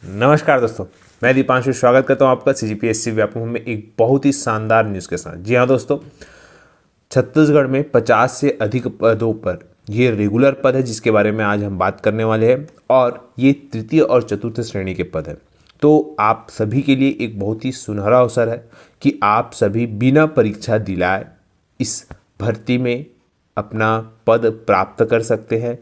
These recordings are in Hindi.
नमस्कार दोस्तों, मैं दीपांशु स्वागत करता हूं आपका सीजीपीएससी व्यापम में एक बहुत ही शानदार न्यूज़ के साथ। जी हाँ दोस्तों, छत्तीसगढ़ में 50 से अधिक पदों पर ये रेगुलर पद है जिसके बारे में आज हम बात करने वाले हैं और ये तृतीय और चतुर्थ श्रेणी के पद है। तो आप सभी के लिए एक बहुत ही सुनहरा अवसर है कि आप सभी बिना परीक्षा दिलाए इस भर्ती में अपना पद प्राप्त कर सकते हैं।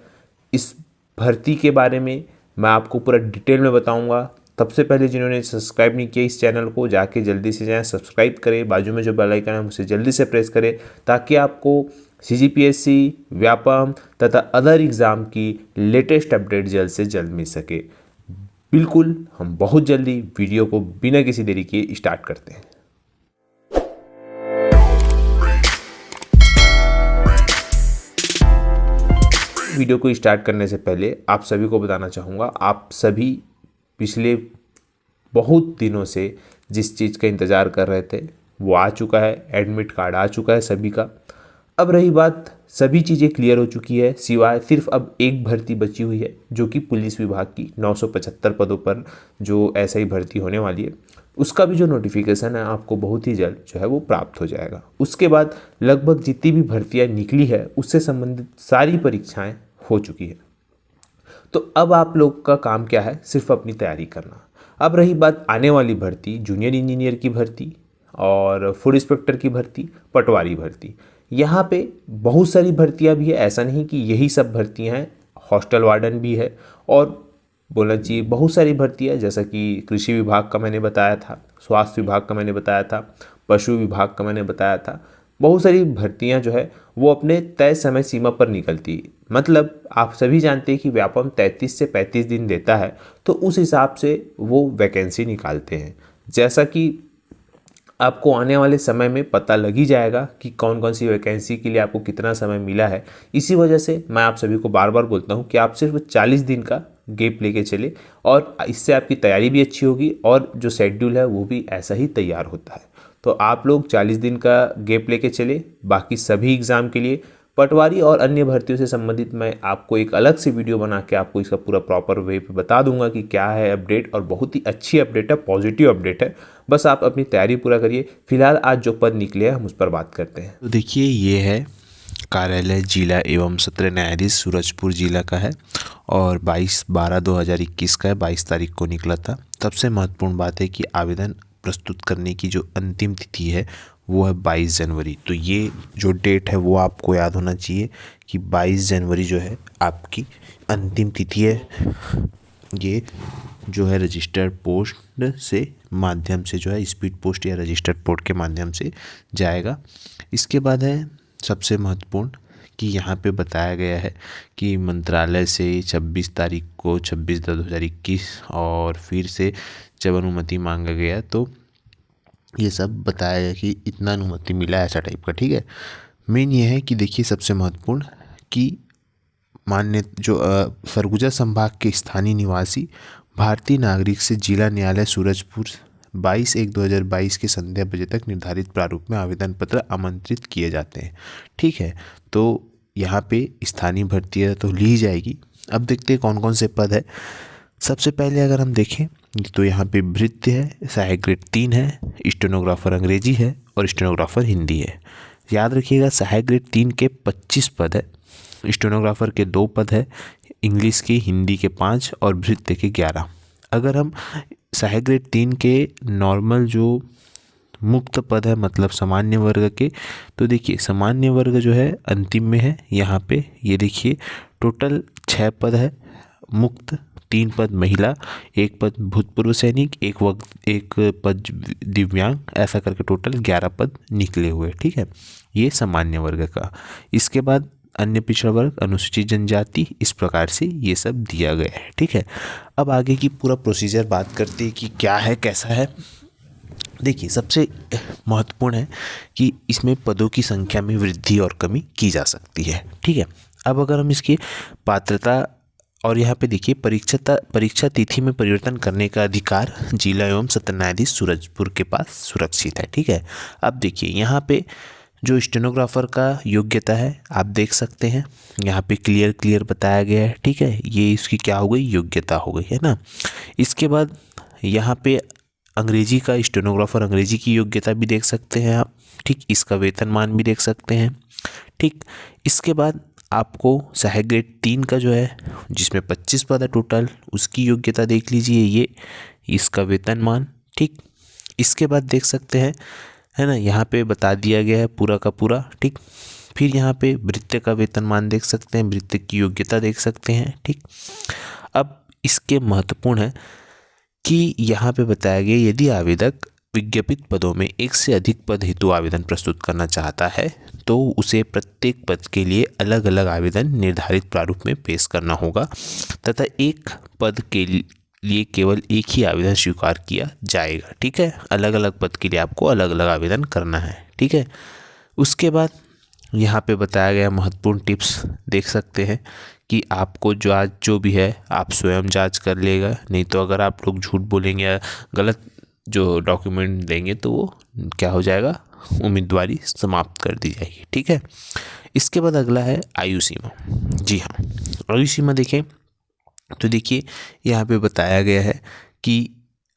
इस भर्ती के बारे में मैं आपको पूरा डिटेल में बताऊंगा। सबसे पहले जिन्होंने सब्सक्राइब नहीं किया इस चैनल को जाके जल्दी से जाएं, सब्सक्राइब करें, बाजू में जो बेल आइकन है उसे जल्दी से प्रेस करें ताकि आपको सीजीपीएससी, व्यापम तथा अदर एग्ज़ाम की लेटेस्ट अपडेट जल्द से जल्द मिल सके। बिल्कुल, हम बहुत जल्दी वीडियो को बिना किसी देरी के स्टार्ट करते हैं। वीडियो को स्टार्ट करने से पहले आप सभी को बताना चाहूँगा, आप सभी पिछले बहुत दिनों से जिस चीज़ का इंतज़ार कर रहे थे वो आ चुका है। एडमिट कार्ड आ चुका है सभी का। अब रही बात, सभी चीज़ें क्लियर हो चुकी है, सिवाय सिर्फ अब एक भर्ती बची हुई है जो कि पुलिस विभाग की 975 पदों पर जो ऐसा ही भर्ती होने वाली है। उसका भी जो नोटिफिकेशन है आपको बहुत ही जल्द जो है वो प्राप्त हो जाएगा। उसके बाद लगभग जितनी भी भर्तियाँ निकली है उससे संबंधित सारी परीक्षाएँ हो चुकी है। तो अब आप लोग का काम क्या है, सिर्फ अपनी तैयारी करना। अब रही बात आने वाली भर्ती, जूनियर इंजीनियर की भर्ती और फूड इंस्पेक्टर की भर्ती, पटवारी भर्ती, यहाँ पे बहुत सारी भर्तियाँ भी है। ऐसा नहीं कि यही सब भर्तियाँ हैं, हॉस्टल वार्डन भी है और बोलना चाहिए बहुत सारी भर्तियाँ, जैसा कि कृषि विभाग का मैंने बताया था, स्वास्थ्य विभाग का मैंने बताया था, पशु विभाग का मैंने बताया था। बहुत सारी भर्तियां जो है वो अपने तय समय सीमा पर निकलती है। मतलब आप सभी जानते हैं कि व्यापम 33 से 35 दिन देता है, तो उस हिसाब से वो वैकेंसी निकालते हैं। जैसा कि आपको आने वाले समय में पता लग ही जाएगा कि कौन कौन सी वैकेंसी के लिए आपको कितना समय मिला है। इसी वजह से मैं आप सभी को बार बार बोलता हूँ कि आप सिर्फ 40 दिन का गैप लेके चले और इससे आपकी तैयारी भी अच्छी होगी और जो शेड्यूल है वो भी ऐसा ही तैयार होता है। तो आप लोग 40 दिन का गैप लेके चले। बाकी सभी एग्ज़ाम के लिए पटवारी और अन्य भर्तियों से संबंधित मैं आपको एक अलग से वीडियो बना के आपको इसका पूरा प्रॉपर वे पे बता दूंगा कि क्या है अपडेट, और बहुत ही अच्छी अपडेट है, पॉजिटिव अपडेट है। बस आप अपनी तैयारी पूरा करिए। फिलहाल आज जो पद निकले हैं हम उस पर बात करते हैं। तो देखिए, ये है कार्यालय जिला एवं सत्र न्यायाधीश सूरजपुर जिला का है और 22/12/2021 का है, 22 तारीख को निकला था। सबसे महत्वपूर्ण बात है कि आवेदन प्रस्तुत करने की जो अंतिम तिथि है वो है 22 जनवरी। तो ये जो डेट है वो आपको याद होना चाहिए कि 22 जनवरी जो है आपकी अंतिम तिथि है। ये जो है रजिस्टर्ड पोस्ट से माध्यम से जो है स्पीड पोस्ट या रजिस्टर्ड पोस्ट के माध्यम से जाएगा। इसके बाद है सबसे महत्वपूर्ण कि यहाँ पे बताया गया है कि मंत्रालय से 26 तारीख को 26/10/2021 और फिर से जब अनुमति मांगा गया तो ये सब बताया गया कि इतना अनुमति मिला ऐसा टाइप का। ठीक है, मेन ये है कि देखिए सबसे महत्वपूर्ण कि मान्य जो सरगुजा संभाग के स्थानीय निवासी भारतीय नागरिक से जिला न्यायालय सूरजपुर 22/1/2022 के संध्या बजे तक निर्धारित प्रारूप में आवेदन पत्र आमंत्रित किए जाते हैं। ठीक है, तो यहाँ पे स्थानीय भर्तियाँ तो ली जाएगी। अब देखते हैं कौन कौन से पद है। सबसे पहले अगर हम देखें तो यहाँ पे भृत्य है, सहायक ग्रेड 3 है, स्टेनोग्राफर अंग्रेजी है और स्टेनोग्राफर हिंदी है। याद रखिएगा, सहायक ग्रेड 3 के 25 पद है, स्टेनोग्राफर के 2 पद है, इंग्लिश की, हिंदी के 5 और भृत्य के 11। अगर हम सहायक ग्रेड 3 के नॉर्मल जो मुक्त पद है मतलब सामान्य वर्ग के, तो देखिए सामान्य वर्ग जो है अंतिम में है। यहाँ पे ये देखिए टोटल 6 पद है मुक्त, 3 पद महिला, 1 पद भूतपूर्व सैनिक, एक पद दिव्यांग, ऐसा करके टोटल 11 पद निकले हुए। ठीक है, ये सामान्य वर्ग का। इसके बाद अन्य पिछड़ा वर्ग, अनुसूचित जनजाति, इस प्रकार से ये सब दिया गया है। ठीक है, अब आगे की पूरा प्रोसीजर बात करते हैं कि क्या है कैसा है। देखिए सबसे महत्वपूर्ण है कि इसमें पदों की संख्या में वृद्धि और कमी की जा सकती है। ठीक है, अब अगर हम इसकी पात्रता और यहाँ पे देखिए परीक्षा तिथि में परिवर्तन करने का अधिकार जिला एवं सत्र न्यायाधीश सूरजपुर के पास सुरक्षित है। ठीक है, अब देखिए यहाँ पे जो स्टेनोग्राफर का योग्यता है आप देख सकते हैं यहाँ पे क्लियर बताया गया है, ठीक है। ये इसकी क्या हो गई, योग्यता हो गई, है ना। इसके बाद यहाँ पे अंग्रेजी का स्टेनोग्राफर, अंग्रेजी की योग्यता भी देख सकते हैं आप, ठीक। इसका वेतनमान भी देख सकते हैं, ठीक। इसके बाद आपको सहायक ग्रेड 3 का जो है, जिसमें 25 पद है टोटल, उसकी योग्यता देख लीजिए, ये इसका वेतनमान, ठीक। इसके बाद देख सकते हैं, है ना, यहाँ पे बता दिया गया है पूरा का पूरा, ठीक। फिर यहाँ पे भृत्य का वेतनमान देख सकते हैं, भृत्य की योग्यता देख सकते हैं, ठीक। अब इसके महत्वपूर्ण है कि यहाँ पे बताया गया यदि आवेदक विज्ञापित पदों में एक से अधिक पद हेतु आवेदन प्रस्तुत करना चाहता है तो उसे प्रत्येक पद के लिए अलग अलग आवेदन निर्धारित प्रारूप में पेश करना होगा तथा एक पद के लिए केवल एक ही आवेदन स्वीकार किया जाएगा, ठीक है। अलग अलग पद के लिए आपको अलग अलग आवेदन करना है, ठीक है। उसके बाद यहाँ पे बताया गया महत्वपूर्ण टिप्स देख सकते हैं कि आपको जो भी है आप स्वयं जांच कर लेगा, नहीं तो अगर आप लोग झूठ बोलेंगे या गलत जो डॉक्यूमेंट देंगे तो वो क्या हो जाएगा, उम्मीदवारी समाप्त कर दी जाएगी, ठीक है। इसके बाद अगला है आयु सीमा। जी हाँ, आयु सीमा देखें तो देखिए यहाँ पे बताया गया है कि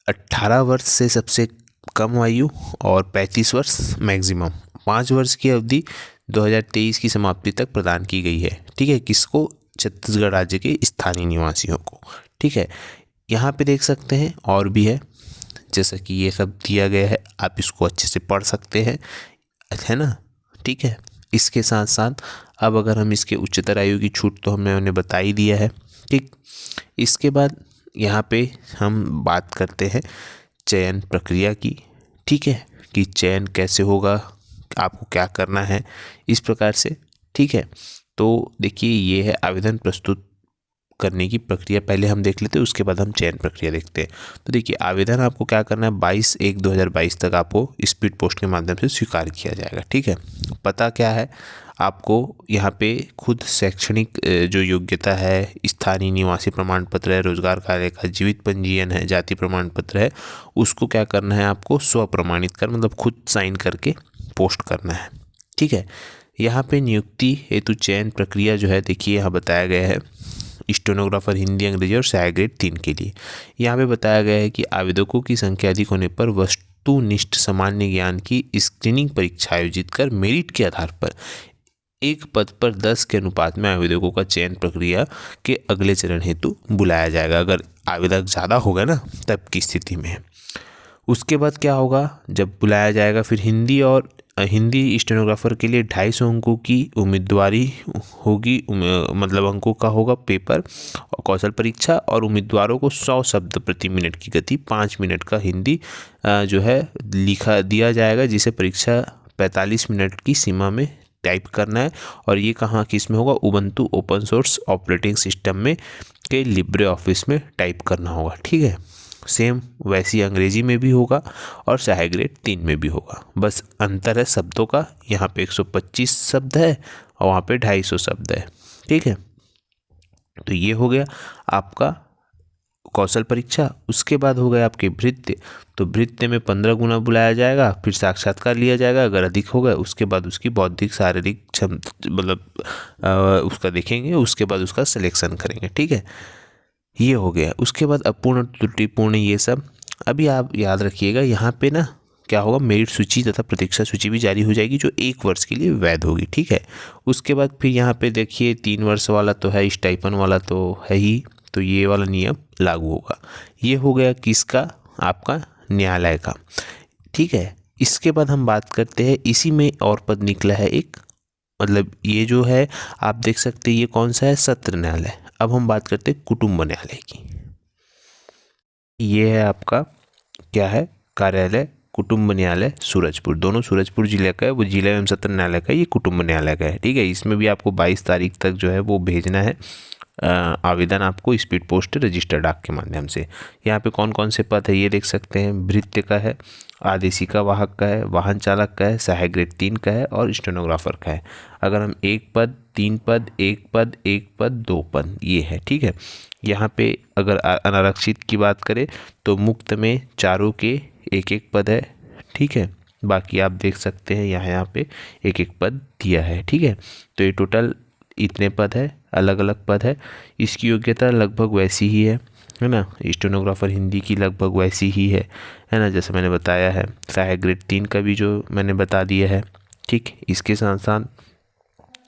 18 वर्ष से सबसे कम आयु और 35 वर्ष मैक्सिमम 5 वर्ष की अवधि 2023 की समाप्ति तक प्रदान की गई है, ठीक है। किसको, छत्तीसगढ़ राज्य के स्थानीय निवासियों को, ठीक है। यहाँ पे देख सकते हैं और भी है, जैसा कि ये सब दिया गया है, आप इसको अच्छे से पढ़ सकते हैं, है ना, ठीक है। इसके साथ साथ अब अगर हम इसके उच्चतर आयु की छूट तो हमने उन्हें बता ही दिया है, ठीक। इसके बाद यहाँ पे हम बात करते हैं चयन प्रक्रिया की, ठीक है, कि चयन कैसे होगा, आपको क्या करना है इस प्रकार से, ठीक है। तो देखिए ये है आवेदन प्रस्तुत करने की प्रक्रिया, पहले हम देख लेते हैं, उसके बाद हम चयन प्रक्रिया देखते हैं। तो देखिए आवेदन आपको क्या करना है, 22/1/2022 तक आपको स्पीड पोस्ट के माध्यम से स्वीकार किया जाएगा, ठीक है। पता क्या है, आपको यहाँ पे खुद शैक्षणिक जो योग्यता है, स्थानीय निवासी प्रमाण पत्र है, रोजगार कार्य का जीवित पंजीयन है, जाति प्रमाण पत्र है, उसको क्या करना है, आपको स्व प्रमाणित कर मतलब खुद साइन करके पोस्ट करना है, ठीक है। यहाँ पे नियुक्ति हेतु चयन प्रक्रिया जो है, देखिए यहाँ बताया गया है स्टेनोग्राफर हिंदी, अंग्रेजी और सहायक ग्रेड 3 के लिए। यहाँ पे बताया गया है कि आवेदकों की संख्या अधिक होने पर वस्तुनिष्ठ सामान्य ज्ञान की स्क्रीनिंग परीक्षा आयोजित कर मेरिट के आधार पर एक पद पर 10 के अनुपात में आवेदकों का चयन प्रक्रिया के अगले चरण हेतु बुलाया जाएगा। अगर आवेदक ज़्यादा होगा ना तब की स्थिति में। उसके बाद क्या होगा, जब बुलाया जाएगा फिर हिंदी स्टेनोग्राफर के लिए 250 अंकों की उम्मीदवारी होगी, मतलब अंकों का होगा पेपर और कौशल परीक्षा, और उम्मीदवारों को 100 शब्द प्रति मिनट की गति 5 मिनट का हिंदी जो है लिखा दिया जाएगा, जिसे परीक्षा 45 मिनट की सीमा में टाइप करना है। और ये कहाँ किस में होगा, Ubuntu open source operating system में के लिब्रे ऑफिस में टाइप करना होगा, ठीक है। सेम वैसी अंग्रेजी में भी होगा और सहायक ग्रेड 3 में भी होगा, बस अंतर है शब्दों का, यहाँ पे 125 शब्द है और वहाँ पे 250 शब्द है, ठीक है। तो ये हो गया आपका कौशल परीक्षा। उसके बाद हो गया आपके भृत्य, तो भृत्य में 15 गुना बुलाया जाएगा, फिर साक्षात्कार लिया जाएगा, अगर अधिक हो गया उसके बाद उसकी बौद्धिक शारीरिक मतलब उसका देखेंगे, उसके बाद उसका सिलेक्शन करेंगे, ठीक है। ये हो गया। उसके बाद अपूर्ण त्रुटिपूर्ण ये सब अभी आप याद रखिएगा, यहाँ पे ना क्या होगा, मेरिट सूची तथा प्रतीक्षा सूची भी जारी हो जाएगी जो 1 वर्ष के लिए वैध होगी, ठीक है। उसके बाद फिर यहाँ पे देखिए 3 वर्ष वाला तो है, स्टाइपन वाला तो है ही, तो ये वाला नियम लागू होगा। ये हो गया किसका, आपका न्यायालय का, ठीक है। इसके बाद हम बात करते हैं, इसी में और पद निकला है एक, मतलब ये जो है आप देख सकते हैं ये कौन सा है, सत्र न्यायालय। अब हम बात करते हैं कुटुंब न्यायालय की। ये है आपका क्या है, कार्यालय कुटुंब न्यायालय सूरजपुर, दोनों सूरजपुर जिले का है, वो जिला एवं सत्र न्यायालय का, ये कुटुंब न्यायालय का है, ठीक है। इसमें भी आपको 22 तारीख तक जो है वो भेजना है आवेदन, आपको स्पीड पोस्ट रजिस्टर डाक के माध्यम से। यहाँ पे कौन कौन से पद है ये देख सकते हैं, भृत्य का है, आदेशिका वाहक का है, वाहन चालक का है, सहायक ग्रेड 3 का है और स्टेनोग्राफर का है। अगर हम 1 पद, 3 पद, 1 पद, 1 पद, 2 पद, ये है, ठीक है। यहाँ पे अगर अनारक्षित की बात करें तो मुक्त में चारों के 1-1 पद है, ठीक है। बाकी आप देख सकते हैं यहाँ पे एक एक पद दिया है। ठीक है, तो ये टोटल इतने पद है, अलग अलग पद है। इसकी योग्यता लगभग वैसी ही है ना। स्टेनोग्राफर हिंदी की लगभग वैसी ही है ना, जैसे मैंने बताया है। सहायक ग्रेड 3 का भी जो मैंने बता दिया है। ठीक, इसके साथ साथ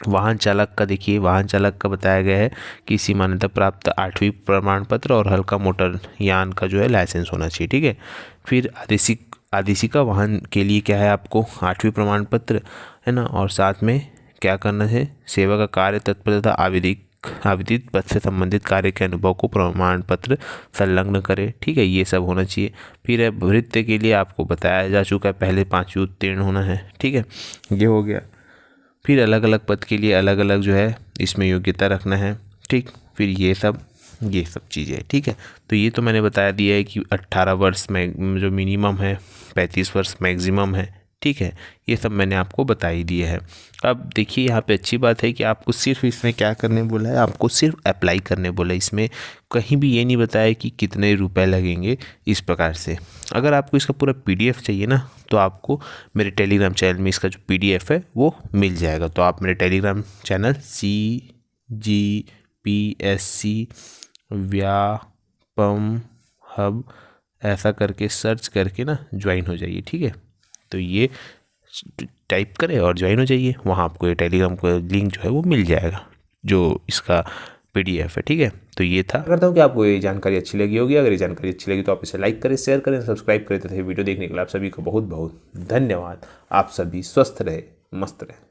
वाहन चालक का देखिए, वाहन चालक का बताया गया है कि इसी मान्यता प्राप्त 8वीं प्रमाण पत्र और हल्का मोटर यान का जो है लाइसेंस होना चाहिए। ठीक है, फिर आदेशिका वाहन के लिए क्या है, आपको 8वीं प्रमाण पत्र है ना, और साथ में क्या करना है, सेवा का कार्य तत्परता आवेदित पद से संबंधित कार्य के अनुभव को प्रमाण पत्र संलग्न करे। ठीक है, ये सब होना चाहिए। फिर है भृत्य के लिए आपको बताया जा चुका है, पहले 5वीं उत्तीर्ण होना है। ठीक है, ये हो गया। फिर अलग अलग पद के लिए अलग अलग जो है इसमें योग्यता रखना है। ठीक, फिर ये सब चीज़ें। ठीक है, तो ये तो मैंने बता दिया है कि 18 वर्ष में जो मिनिमम है, 35 वर्ष मैक्सिमम है। ठीक है, ये सब मैंने आपको बता ही दिया है। अब देखिए यहाँ पे अच्छी बात है कि आपको सिर्फ इसमें क्या करने बोला है, आपको सिर्फ अप्लाई करने बोला है। इसमें कहीं भी ये नहीं बताया कि कितने रुपए लगेंगे इस प्रकार से। अगर आपको इसका पूरा PDF चाहिए ना, तो आपको मेरे टेलीग्राम चैनल में इसका जो PDF है वो मिल जाएगा। तो आप मेरे Telegram channel CGPSC Vyapam hub ऐसा करके सर्च करके ना ज्वाइन हो जाइए। ठीक है, तो ये टाइप करें और ज्वाइन हो जाइए। वहाँ आपको ये टेलीग्राम का लिंक जो है वो मिल जाएगा, जो इसका PDF है। ठीक है, तो ये था। करता हूँ कि आपको ये जानकारी अच्छी लगी होगी। अगर ये जानकारी अच्छी लगी तो आप इसे लाइक करें, शेयर करें, सब्सक्राइब करें तथा वीडियो देखने के लिए आप सभी को बहुत बहुत धन्यवाद। आप सभी स्वस्थ रहे, मस्त रहे।